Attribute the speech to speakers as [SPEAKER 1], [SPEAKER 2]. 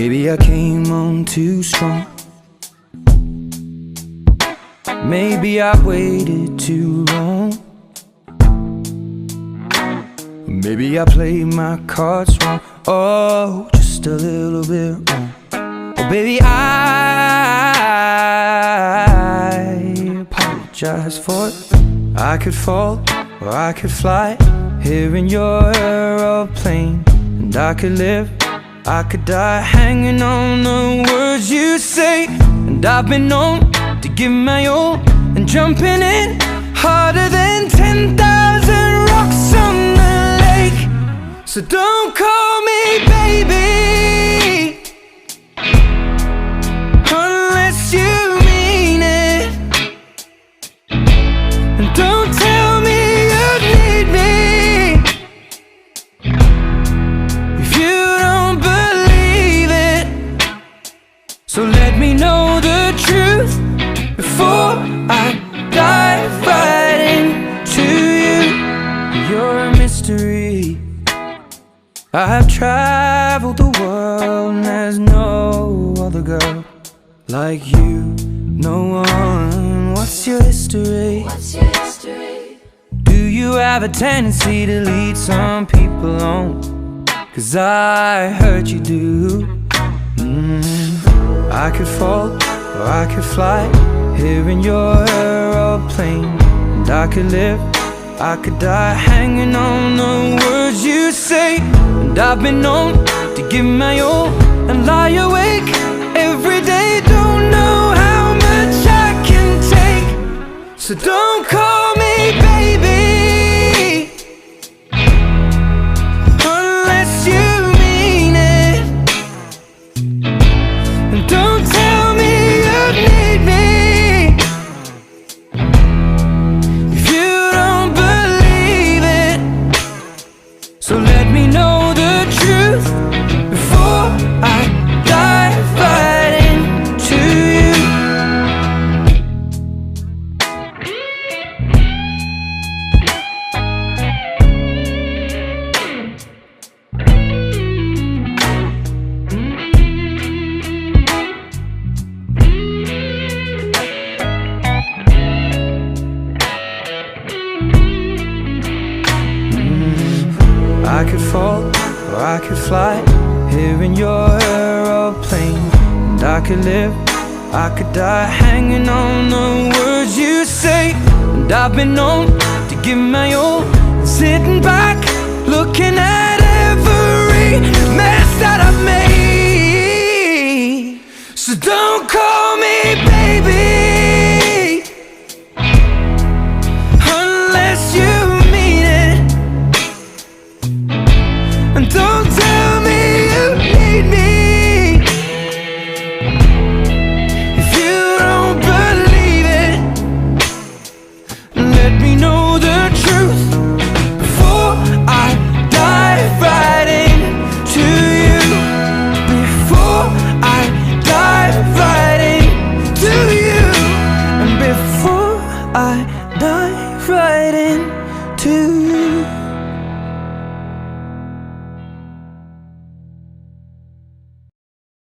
[SPEAKER 1] Maybe I came on too strong. Maybe I waited too long. Maybe I played my cards wrong. Oh, just a little bit wrong. Oh, baby, I apologize for it. I could fall or I could fly here in your aeroplane, and I could live, I could die hanging on the words you say. And I've been known to give my all and jumping in harder than 10,000 rocks on the lake. So don't call me baby unless you mean it, and don't tell me you need me if you don't believe it. So let me know the truth before I dive right into you. You're a mystery. I've traveled the world and there's no other girl like you. No one. What's your history?
[SPEAKER 2] What's your history?
[SPEAKER 1] Do you have a tendency to lead some people on? 'Cause I heard you do. I could fall or I could fly here in your aeroplane, and I could live, I could die hanging on the words you say. And I've been known to give my all and lie awake every day. Don't know how much I can take. So don't call me baby unless you mean it, and don't tell me you need me if you don't believe it. So let me know the truth before I dive right into you. I could fall or I could fly here in your aeroplane, and I could live, I could die hanging on the words you say. And I've been known to give my all and sitting back looking at every mess that I've made. So don't call me